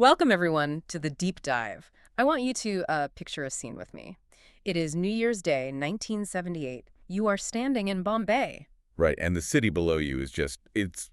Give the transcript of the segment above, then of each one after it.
Welcome, everyone, to the deep dive. I want you to picture a scene with me. It is New Year's Day, 1978. You are standing in Bombay. Right, and the city below you is it's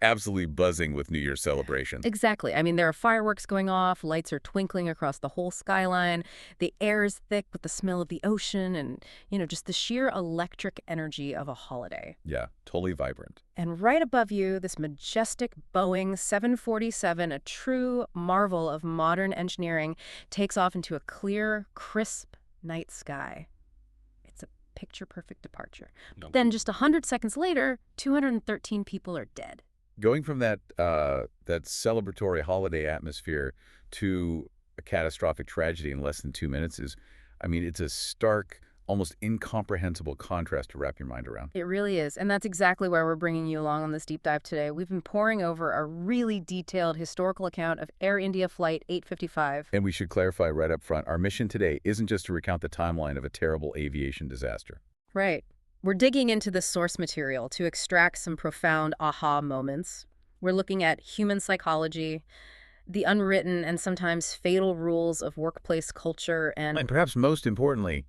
absolutely buzzing with New Year's celebration. Exactly. I mean, there are fireworks going off, lights are twinkling across the whole skyline. The air is thick with the smell of the ocean and, just the sheer electric energy of a holiday. Yeah, totally vibrant. And right above you, this majestic Boeing 747, a true marvel of modern engineering, takes off into a clear, crisp night sky. It's a picture-perfect departure. Then just 100 seconds later, 213 people are dead. Going from that celebratory holiday atmosphere to a catastrophic tragedy in less than 2 minutes it's a stark, almost incomprehensible contrast to wrap your mind around. It really is, and that's exactly why we're bringing you along on this deep dive today. We've been poring over a really detailed historical account of Air India Flight 855. And we should clarify right up front, our mission today isn't just to recount the timeline of a terrible aviation disaster. Right. We're digging into the source material to extract some profound aha moments. We're looking at human psychology, the unwritten and sometimes fatal rules of workplace culture, And perhaps most importantly,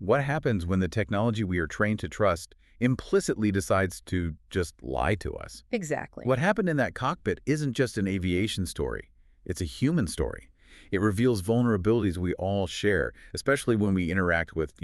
what happens when the technology we are trained to trust implicitly decides to just lie to us? Exactly. What happened in that cockpit isn't just an aviation story. It's a human story. It reveals vulnerabilities we all share, especially when we interact with,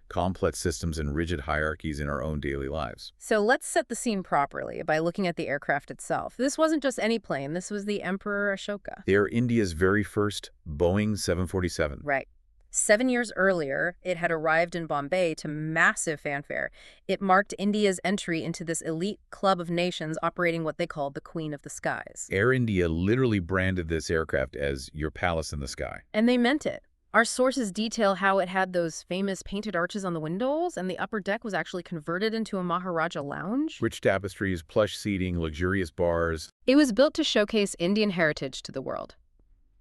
complex systems and rigid hierarchies in our own daily lives. So let's set the scene properly by looking at the aircraft itself. This wasn't just any plane. This was the Emperor Ashoka. Air India's very first Boeing 747. Right. 7 years earlier, it had arrived in Bombay to massive fanfare. It marked India's entry into this elite club of nations operating what they called the Queen of the Skies. Air India literally branded this aircraft as your palace in the sky. And they meant it. Our sources detail how it had those famous painted arches on the windows, and the upper deck was actually converted into a Maharaja lounge. Rich tapestries, plush seating, luxurious bars. It was built to showcase Indian heritage to the world.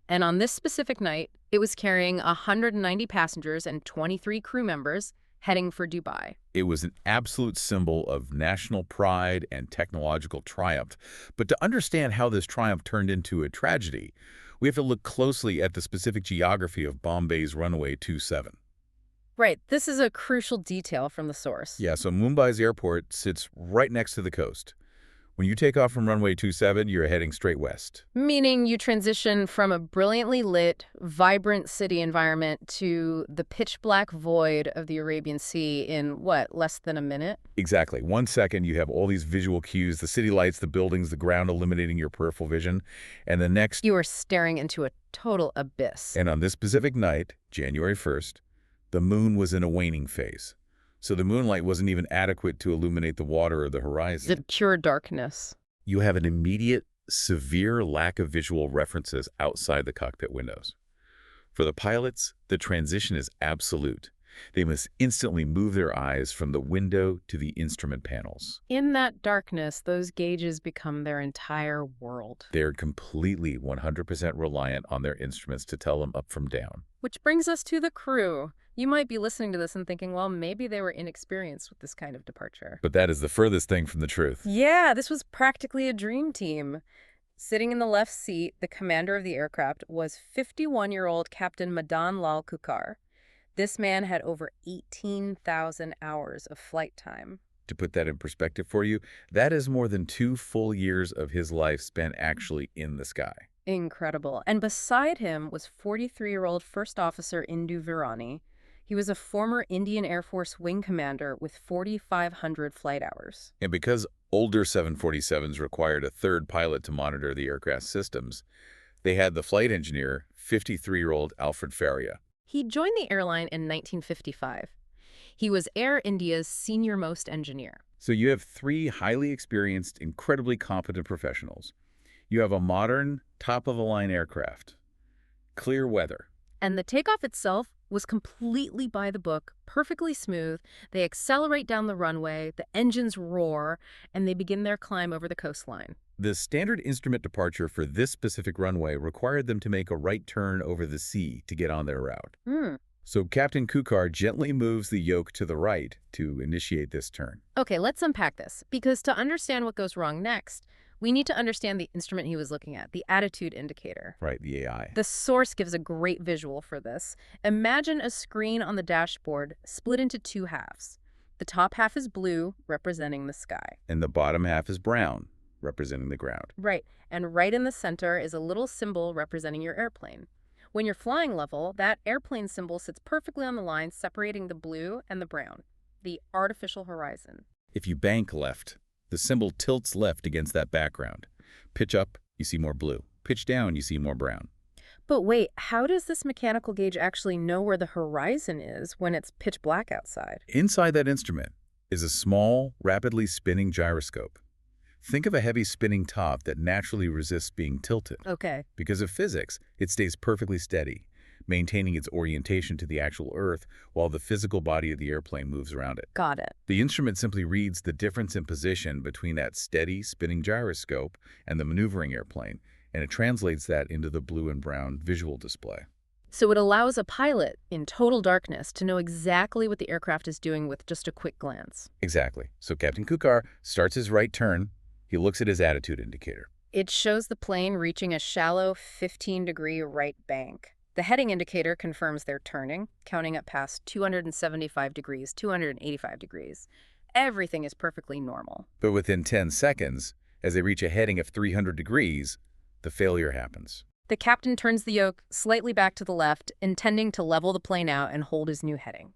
And on this specific night, it was carrying 190 passengers and 23 crew members heading for Dubai. It was an absolute symbol of national pride and technological triumph. But to understand how this triumph turned into a tragedy, we have to look closely at the specific geography of Bombay's runway 27. Right, this is a crucial detail from the source. Yeah, so Mumbai's airport sits right next to the coast. When you take off from runway 27, you're heading straight west. Meaning you transition from a brilliantly lit, vibrant city environment to the pitch-black void of the Arabian Sea in, less than a minute? Exactly. 1 second, you have all these visual cues, the city lights, the buildings, the ground eliminating your peripheral vision. And the next, You are staring into a total abyss. and on this specific night, January 1st, the moon was in a waning phase. So the moonlight wasn't even adequate to illuminate the water or the horizon. The pure darkness. You have an immediate, severe lack of visual references outside the cockpit windows. For the pilots, the transition is absolute. They must instantly move their eyes from the window to the instrument panels. In that darkness, those gauges become their entire world. They're completely 100% reliant on their instruments to tell them up from down. Which brings us to the crew. You might be listening to this and thinking, well, maybe they were inexperienced with this kind of departure. But that is the furthest thing from the truth. Yeah, this was practically a dream team. Sitting in the left seat, the commander of the aircraft was 51-year-old Captain Madan Lal Kukar. This man had over 18,000 hours of flight time. To put that in perspective for you, that is more than 2 full years of his life spent actually in the sky. Incredible. And beside him was 43-year-old First Officer Indu Virani. He was a former Indian Air Force wing commander with 4,500 flight hours. And because older 747s required a third pilot to monitor the aircraft systems, they had the flight engineer, 53-year-old Alfred Faria. He joined the airline in 1955. He was Air India's senior-most engineer. So you have 3 highly experienced, incredibly competent professionals. You have a modern, top-of-the-line aircraft, clear weather. And the takeoff itself was completely by the book, perfectly smooth. They accelerate down the runway, the engines roar, and they begin their climb over the coastline. The standard instrument departure for this specific runway required them to make a right turn over the sea to get on their route. So Captain Kukar gently moves the yoke to the right to initiate this turn. Okay, let's unpack this, because to understand what goes wrong next, We need to understand the instrument he was looking at, the attitude indicator. Right, the AI. The source gives a great visual for this. Imagine a screen on the dashboard split into two halves. The top half is blue, representing the sky. And the bottom half is brown, representing the ground. Right, and right in the center is a little symbol representing your airplane. When you're flying level, that airplane symbol sits perfectly on the line separating the blue and the brown, the artificial horizon. If you bank left, the symbol tilts left against that background. Pitch up, you see more blue. Pitch down, you see more brown. But wait, how does this mechanical gauge actually know where the horizon is when it's pitch black outside? Inside that instrument is a small, rapidly spinning gyroscope. Think of a heavy spinning top that naturally resists being tilted. Okay. Because of physics, it stays perfectly steady, maintaining its orientation to the actual Earth while the physical body of the airplane moves around it. Got it. The instrument simply reads the difference in position between that steady, spinning gyroscope and the maneuvering airplane, and it translates that into the blue and brown visual display. So it allows a pilot in total darkness to know exactly what the aircraft is doing with just a quick glance. Exactly. So Captain Kukar starts his right turn. He looks at his attitude indicator. It shows the plane reaching a shallow 15-degree right bank. The heading indicator confirms they're turning, counting up past 275 degrees, 285 degrees. Everything is perfectly normal. But within 10 seconds, as they reach a heading of 300 degrees, the failure happens. The captain turns the yoke slightly back to the left, intending to level the plane out and hold his new heading.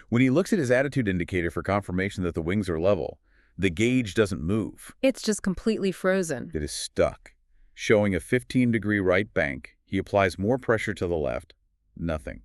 When he looks at his attitude indicator for confirmation that the wings are level, the gauge doesn't move. It's just completely frozen. It is stuck, showing a 15-degree right bank. He applies more pressure to the left. Nothing.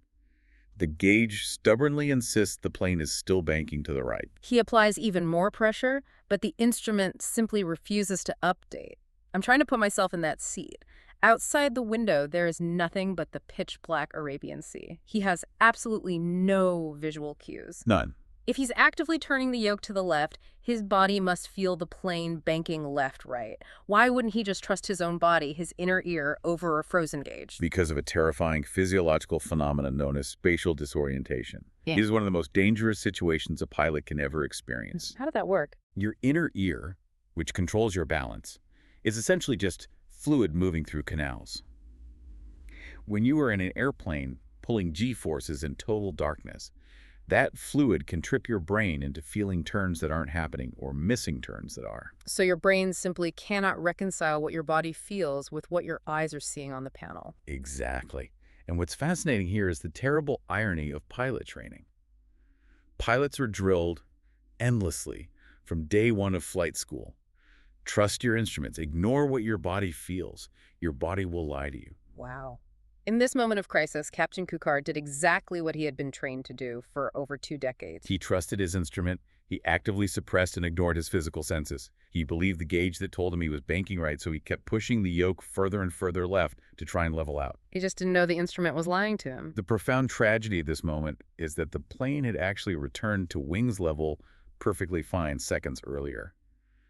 The gauge stubbornly insists the plane is still banking to the right. He applies even more pressure, but the instrument simply refuses to update. I'm trying to put myself in that seat. Outside the window, there is nothing but the pitch-black Arabian Sea. He has absolutely no visual cues. None. If he's actively turning the yoke to the left, his body must feel the plane banking left-right. Why wouldn't he just trust his own body, his inner ear, over a frozen gauge? Because of a terrifying physiological phenomenon known as spatial disorientation. Yeah. It is one of the most dangerous situations a pilot can ever experience. How did that work? Your inner ear, which controls your balance, is essentially just fluid moving through canals. When you are in an airplane pulling G-forces in total darkness, that fluid can trip your brain into feeling turns that aren't happening or missing turns that are. So your brain simply cannot reconcile what your body feels with what your eyes are seeing on the panel. Exactly. And what's fascinating here is the terrible irony of pilot training. Pilots are drilled endlessly from day one of flight school. Trust your instruments. Ignore what your body feels. Your body will lie to you. Wow. In this moment of crisis, Captain Kukar did exactly what he had been trained to do for over 2 decades. He trusted his instrument. He actively suppressed and ignored his physical senses. He believed the gauge that told him he was banking right, so he kept pushing the yoke further and further left to try and level out. He just didn't know the instrument was lying to him. The profound tragedy of this moment is that the plane had actually returned to wings level perfectly fine seconds earlier.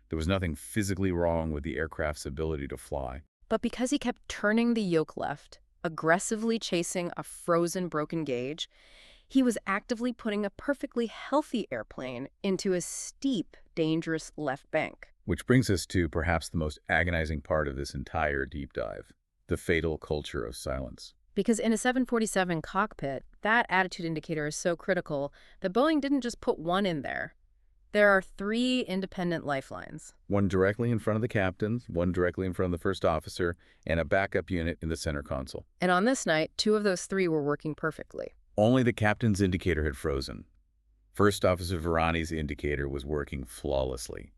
There was nothing physically wrong with the aircraft's ability to fly. But because he kept turning the yoke left, aggressively chasing a frozen, broken gauge, he was actively putting a perfectly healthy airplane into a steep, dangerous left bank. Which brings us to perhaps the most agonizing part of this entire deep dive, the fatal culture of silence. Because in a 747 cockpit, that attitude indicator is so critical that Boeing didn't just put one in there. There are 3 independent lifelines. One directly in front of the captain, one directly in front of the first officer, and a backup unit in the center console. And on this night, 2 of those 3 were working perfectly. Only the captain's indicator had frozen. First Officer Virani's indicator was working flawlessly.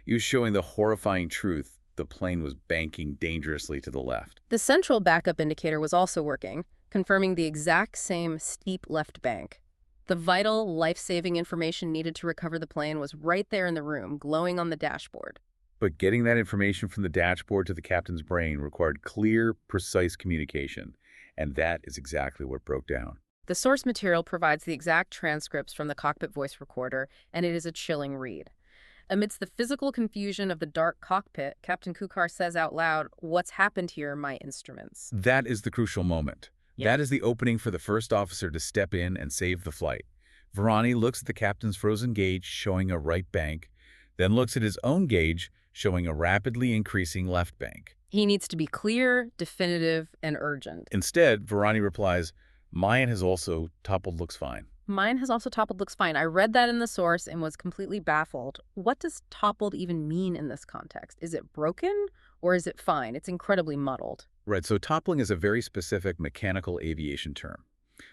He was showing the horrifying truth: the plane was banking dangerously to the left. The central backup indicator was also working, confirming the exact same steep left bank. The vital, life-saving information needed to recover the plane was right there in the room, glowing on the dashboard. But getting that information from the dashboard to the captain's brain required clear, precise communication, and that is exactly what broke down. The source material provides the exact transcripts from the cockpit voice recorder, and it is a chilling read. Amidst the physical confusion of the dark cockpit, Captain Kukar says out loud, "What's happened here, my instruments?" That is the crucial moment. Yeah. That is the opening for the first officer to step in and save the flight. Virani looks at the captain's frozen gauge showing a right bank, then looks at his own gauge showing a rapidly increasing left bank. He needs to be clear, definitive, and urgent. Instead, Varani replies, "Mine has also toppled, looks fine." Mine has also toppled, looks fine. I read that in the source and was completely baffled. What does toppled even mean in this context? Is it broken or is it fine? It's incredibly muddled. Right, so toppling is a very specific mechanical aviation term.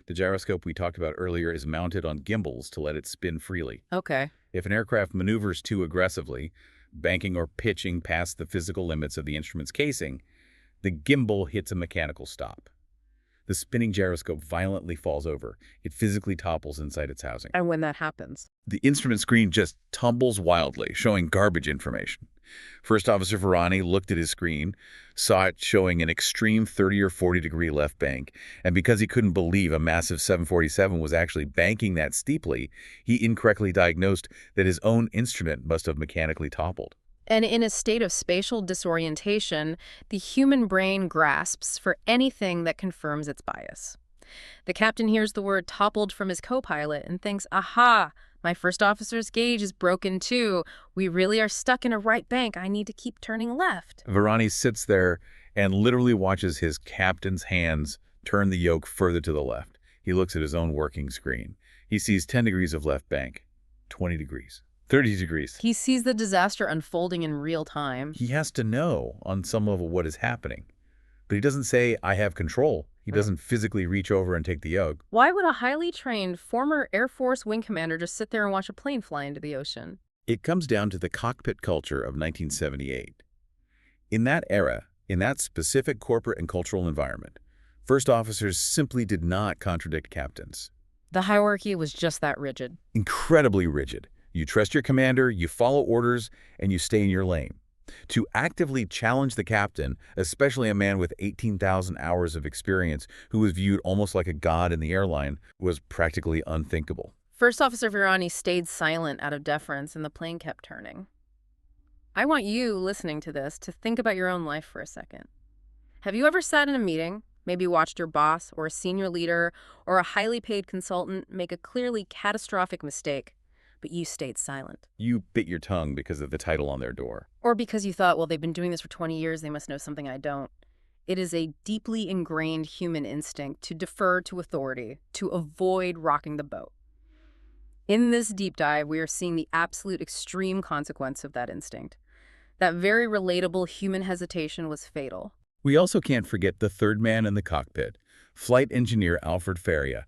The gyroscope we talked about earlier is mounted on gimbals to let it spin freely. Okay. If an aircraft maneuvers too aggressively, banking or pitching past the physical limits of the instrument's casing, the gimbal hits a mechanical stop. The spinning gyroscope violently falls over. It physically topples inside its housing. And when that happens? The instrument screen just tumbles wildly, showing garbage information. First Officer Varani looked at his screen, saw it showing an extreme 30 or 40-degree left bank, and because he couldn't believe a massive 747 was actually banking that steeply, he incorrectly diagnosed that his own instrument must have mechanically toppled. And in a state of spatial disorientation, the human brain grasps for anything that confirms its bias. The captain hears the word toppled from his co-pilot and thinks, aha, my first officer's gauge is broken too. We really are stuck in a right bank. I need to keep turning left. Varani sits there and literally watches his captain's hands turn the yoke further to the left. He looks at his own working screen. He sees 10 degrees of left bank, 20 degrees. 30 degrees. He sees the disaster unfolding in real time. He has to know on some level what is happening. But he doesn't say, I have control. He doesn't physically reach over and take the yoke. Why would a highly trained former Air Force wing commander just sit there and watch a plane fly into the ocean? It comes down to the cockpit culture of 1978. In that era, in that specific corporate and cultural environment, first officers simply did not contradict captains. The hierarchy was just that rigid. Incredibly rigid. You trust your commander, you follow orders, and you stay in your lane. To actively challenge the captain, especially a man with 18,000 hours of experience who was viewed almost like a god in the airline, was practically unthinkable. First Officer Virani stayed silent out of deference and the plane kept turning. I want you, listening to this, to think about your own life for a second. Have you ever sat in a meeting, maybe watched your boss or a senior leader or a highly paid consultant make a clearly catastrophic mistake, but you stayed silent? You bit your tongue because of the title on their door. Or because you thought, well, they've been doing this for 20 years, they must know something I don't. It is a deeply ingrained human instinct to defer to authority, to avoid rocking the boat. In this deep dive, we are seeing the absolute extreme consequence of that instinct. That very relatable human hesitation was fatal. We also can't forget the third man in the cockpit, flight engineer Alfred Faria.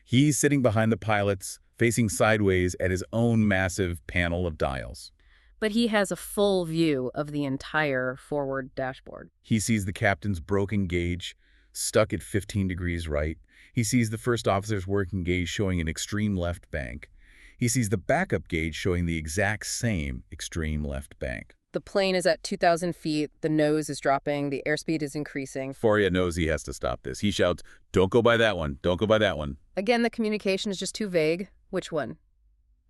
He's sitting behind the pilots, facing sideways at his own massive panel of dials. But he has a full view of the entire forward dashboard. He sees the captain's broken gauge, stuck at 15 degrees right. He sees the first officer's working gauge showing an extreme left bank. He sees the backup gauge showing the exact same extreme left bank. The plane is at 2,000 feet, the nose is dropping, the airspeed is increasing. Faria knows he has to stop this. He shouts, "Don't go by that one, don't go by that one." Again, the communication is just too vague. Which one?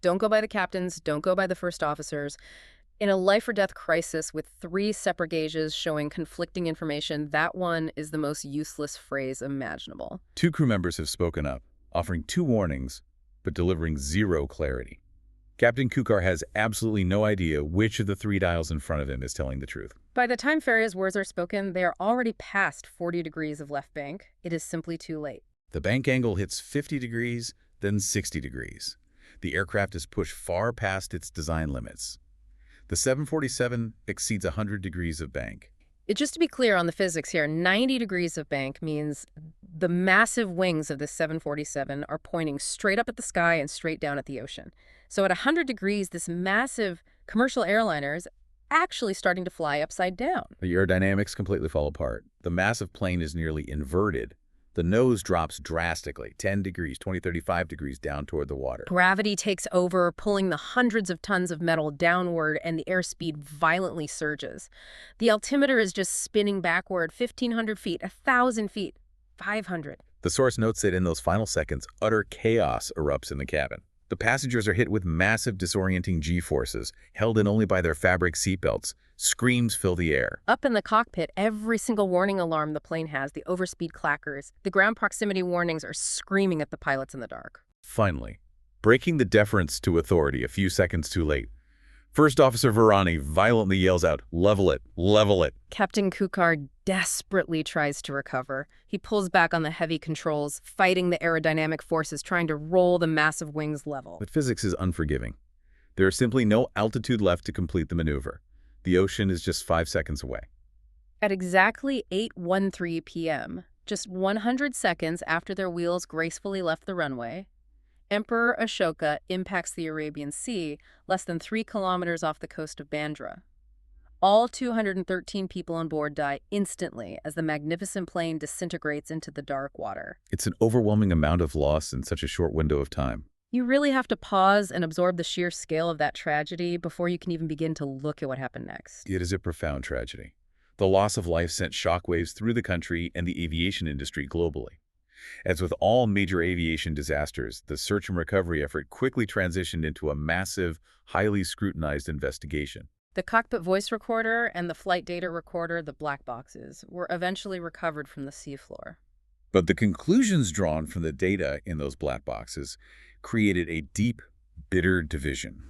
Don't go by the captains, don't go by the first officers. In a life-or-death crisis with 3 separate gauges showing conflicting information, that one is the most useless phrase imaginable. 2 crew members have spoken up, offering 2 warnings, but delivering 0 clarity. Captain Kukar has absolutely no idea which of the 3 dials in front of him is telling the truth. By the time Faria's words are spoken, they are already past 40 degrees of left bank. It is simply too late. The bank angle hits 50 degrees, then 60 degrees. The aircraft is pushed far past its design limits. The 747 exceeds 100 degrees of bank. Just to be clear on the physics here, 90 degrees of bank means the massive wings of this 747 are pointing straight up at the sky and straight down at the ocean. So at 100 degrees, this massive commercial airliner is actually starting to fly upside down. The aerodynamics completely fall apart. The massive plane is nearly inverted. The nose drops drastically, 10 degrees, 20, 35 degrees down toward the water. Gravity takes over, pulling the hundreds of tons of metal downward, and the airspeed violently surges. The altimeter is just spinning backward 1,500 feet, 1,000 feet, 500. The source notes that in those final seconds, utter chaos erupts in the cabin. The passengers are hit with massive disorienting G-forces, held in only by their fabric seatbelts. Screams fill the air. Up in the cockpit, every single warning alarm the plane has, the overspeed clackers, the ground proximity warnings are screaming at the pilots in the dark. Finally, breaking the deference to authority a few seconds too late, First Officer Varani violently yells out, "Level it! Level it!" Captain Kukar desperately tries to recover. He pulls back on the heavy controls, fighting the aerodynamic forces trying to roll the massive wings level. But physics is unforgiving. There is simply no altitude left to complete the maneuver. The ocean is just 5 seconds away. At exactly 8:13 p.m., just 100 seconds after their wheels gracefully left the runway, Emperor Ashoka impacts the Arabian Sea less than 3 kilometers off the coast of Bandra. All 213 people on board die instantly as the magnificent plane disintegrates into the dark water. It's an overwhelming amount of loss in such a short window of time. You really have to pause and absorb the sheer scale of that tragedy before you can even begin to look at what happened next. It is a profound tragedy. The loss of life sent shockwaves through the country and the aviation industry globally. As with all major aviation disasters, the search and recovery effort quickly transitioned into a massive, highly scrutinized investigation. The cockpit voice recorder and the flight data recorder, the black boxes, were eventually recovered from the seafloor. But the conclusions drawn from the data in those black boxes created a deep, bitter division.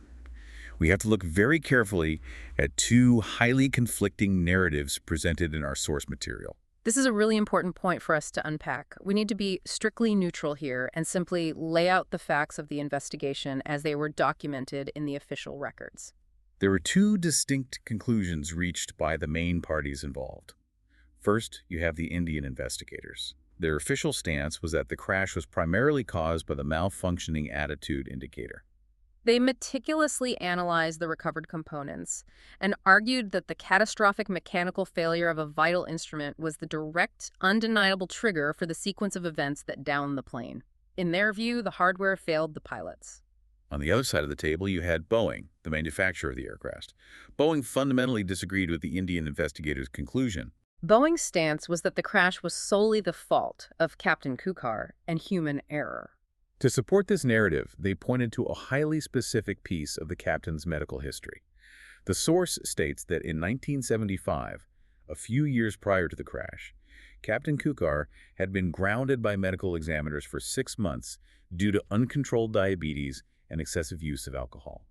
We have to look very carefully at two highly conflicting narratives presented in our source material. This is a really important point for us to unpack. We need to be strictly neutral here and simply lay out the facts of the investigation as they were documented in the official records. There were two distinct conclusions reached by the main parties involved. First, you have the Indian investigators. Their official stance was that the crash was primarily caused by the malfunctioning attitude indicator. They meticulously analyzed the recovered components and argued that the catastrophic mechanical failure of a vital instrument was the direct, undeniable trigger for the sequence of events that downed the plane. In their view, the hardware failed the pilots. On the other side of the table, you had Boeing, the manufacturer of the aircraft. Boeing fundamentally disagreed with the Indian investigators' conclusion. Boeing's stance was that the crash was solely the fault of Captain Kukar and human error. To support this narrative, they pointed to a highly specific piece of the captain's medical history. The source states that in 1975, a few years prior to the crash, Captain Kukar had been grounded by medical examiners for 6 months due to uncontrolled diabetes and excessive use of alcohol.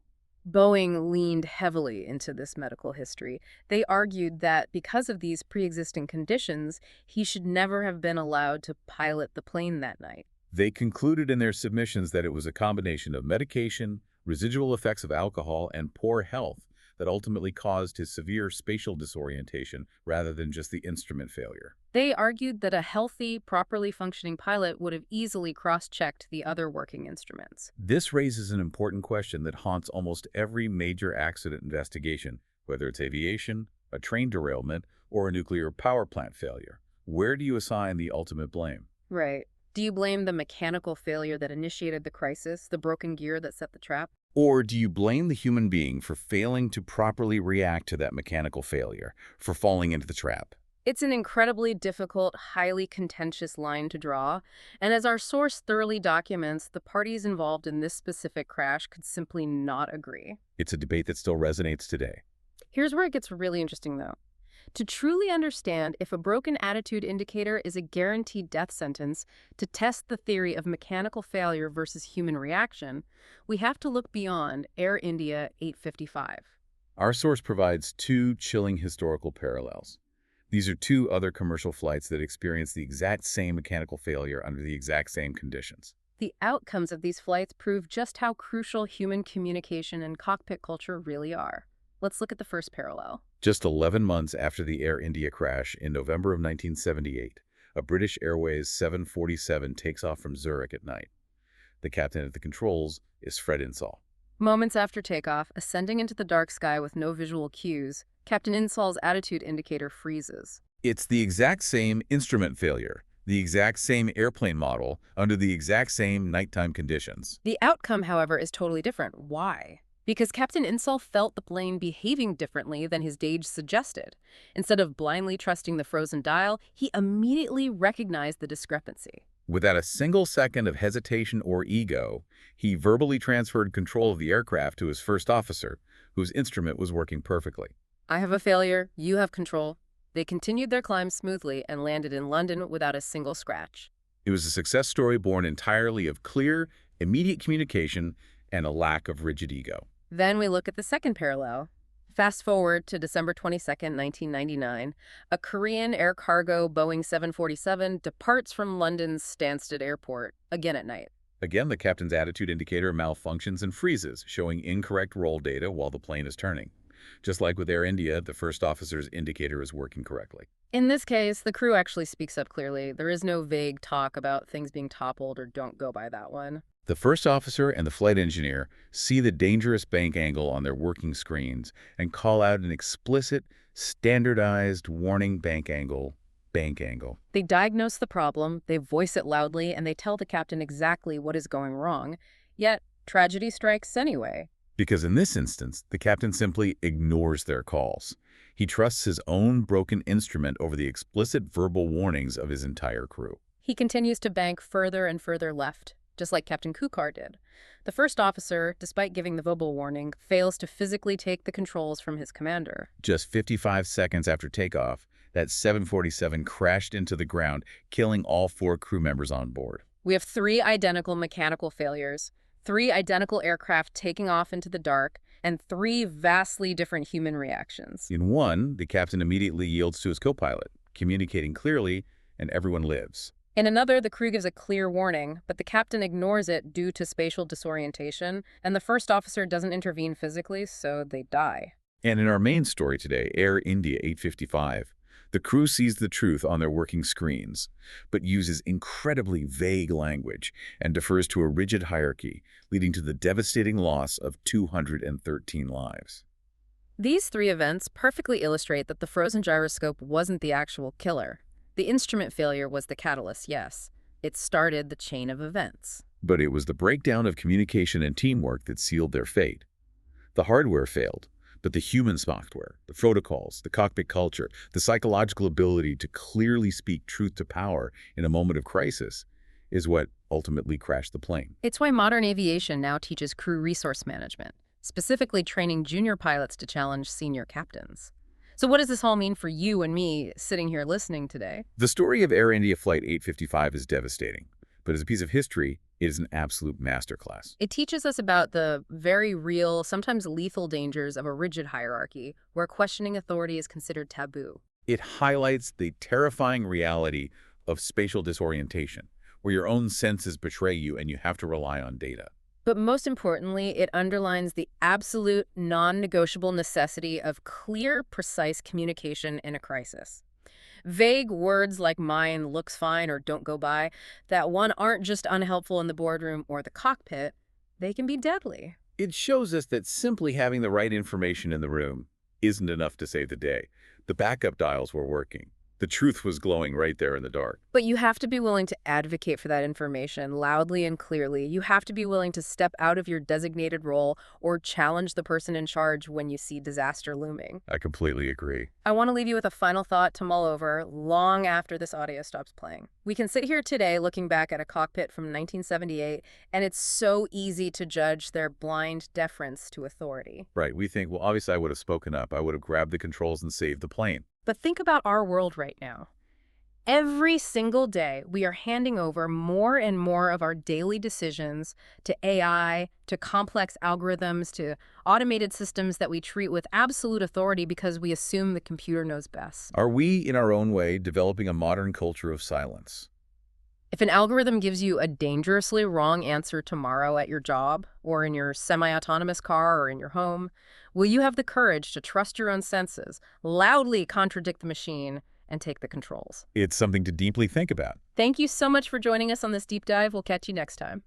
Boeing leaned heavily into this medical history. They argued that because of these pre-existing conditions, he should never have been allowed to pilot the plane that night. They concluded in their submissions that it was a combination of medication, residual effects of alcohol, and poor health that ultimately caused his severe spatial disorientation rather than just the instrument failure. They argued that a healthy, properly functioning pilot would have easily cross-checked the other working instruments. This raises an important question that haunts almost every major accident investigation, whether it's aviation, a train derailment, or a nuclear power plant failure. Where do you assign the ultimate blame? Right. Do you blame the mechanical failure that initiated the crisis, the broken gear that set the trap? Or do you blame the human being for failing to properly react to that mechanical failure, for falling into the trap? It's an incredibly difficult, highly contentious line to draw, and as our source thoroughly documents, the parties involved in this specific crash could simply not agree. It's a debate that still resonates today. Here's where it gets really interesting, though. To truly understand if a broken attitude indicator is a guaranteed death sentence, to test the theory of mechanical failure versus human reaction, we have to look beyond Air India 855. Our source provides two chilling historical parallels. These are two other commercial flights that experienced the exact same mechanical failure under the exact same conditions. The outcomes of these flights prove just how crucial human communication and cockpit culture really are. Let's look at the first parallel. Just 11 months after the Air India crash in November of 1978, a British Airways 747 takes off from Zurich at night. The captain at the controls is Fred Insall. Moments after takeoff, ascending into the dark sky with no visual cues, Captain Insall's attitude indicator freezes. It's the exact same instrument failure, the exact same airplane model, under the exact same nighttime conditions. The outcome, however, is totally different. Why? Because Captain Insall felt the plane behaving differently than his gauge suggested. Instead of blindly trusting the frozen dial, he immediately recognized the discrepancy. Without a single second of hesitation or ego, he verbally transferred control of the aircraft to his first officer, whose instrument was working perfectly. I have a failure, you have control. They continued their climb smoothly and landed in London without a single scratch. It was a success story born entirely of clear, immediate communication and a lack of rigid ego. Then we look at the second parallel. Fast forward to December 22nd, 1999. A Korean air cargo Boeing 747 departs from London's Stansted Airport, again at night. Again, the captain's attitude indicator malfunctions and freezes, showing incorrect roll data while the plane is turning. Just like with Air India, the first officer's indicator is working correctly. In this case, the crew actually speaks up clearly. There is no vague talk about things being toppled or don't go by that one. The first officer and the flight engineer see the dangerous bank angle on their working screens and call out an explicit, standardized warning bank angle, bank angle. They diagnose the problem, they voice it loudly, and they tell the captain exactly what is going wrong. Yet, tragedy strikes anyway. Because in this instance, the captain simply ignores their calls. He trusts his own broken instrument over the explicit verbal warnings of his entire crew. He continues to bank further and further left, just like Captain Kukar did. The first officer, despite giving the verbal warning, fails to physically take the controls from his commander. Just 55 seconds after takeoff, that 747 crashed into the ground, killing all 4 crew members on board. We have 3 identical mechanical failures, 3 identical aircraft taking off into the dark, and 3 vastly different human reactions. In one, the captain immediately yields to his co-pilot, communicating clearly, and everyone lives. In another, the crew gives a clear warning, but the captain ignores it due to spatial disorientation, and the first officer doesn't intervene physically, so they die. And in our main story today, Air India 855, the crew sees the truth on their working screens, but uses incredibly vague language and defers to a rigid hierarchy, leading to the devastating loss of 213 lives. These 3 events perfectly illustrate that the frozen gyroscope wasn't the actual killer. The instrument failure was the catalyst, yes. It started the chain of events. But it was the breakdown of communication and teamwork that sealed their fate. The hardware failed, but the human software, the protocols, the cockpit culture, the psychological ability to clearly speak truth to power in a moment of crisis is what ultimately crashed the plane. It's why modern aviation now teaches crew resource management, specifically training junior pilots to challenge senior captains. So what does this all mean for you and me sitting here listening today? The story of Air India Flight 855 is devastating, but as a piece of history, it is an absolute masterclass. It teaches us about the very real, sometimes lethal dangers of a rigid hierarchy where questioning authority is considered taboo. It highlights the terrifying reality of spatial disorientation, where your own senses betray you and you have to rely on data. But most importantly, it underlines the absolute non-negotiable necessity of clear, precise communication in a crisis. Vague words like mine looks fine or don't go by, that one aren't just unhelpful in the boardroom or the cockpit, they can be deadly. It shows us that simply having the right information in the room isn't enough to save the day. The backup dials were working. The truth was glowing right there in the dark. But you have to be willing to advocate for that information loudly and clearly. You have to be willing to step out of your designated role or challenge the person in charge when you see disaster looming. I completely agree. I want to leave you with a final thought to mull over long after this audio stops playing. We can sit here today looking back at a cockpit from 1978, and it's so easy to judge their blind deference to authority. Right, we think, well, obviously I would have spoken up. I would have grabbed the controls and saved the plane. But think about our world right now. Every single day, we are handing over more and more of our daily decisions to AI, to complex algorithms, to automated systems that we treat with absolute authority because we assume the computer knows best. Are we, in our own way, developing a modern culture of silence? If an algorithm gives you a dangerously wrong answer tomorrow at your job, or in your semi-autonomous car, or in your home, will you have the courage to trust your own senses, loudly contradict the machine, and take the controls? It's something to deeply think about. Thank you so much for joining us on this deep dive. We'll catch you next time.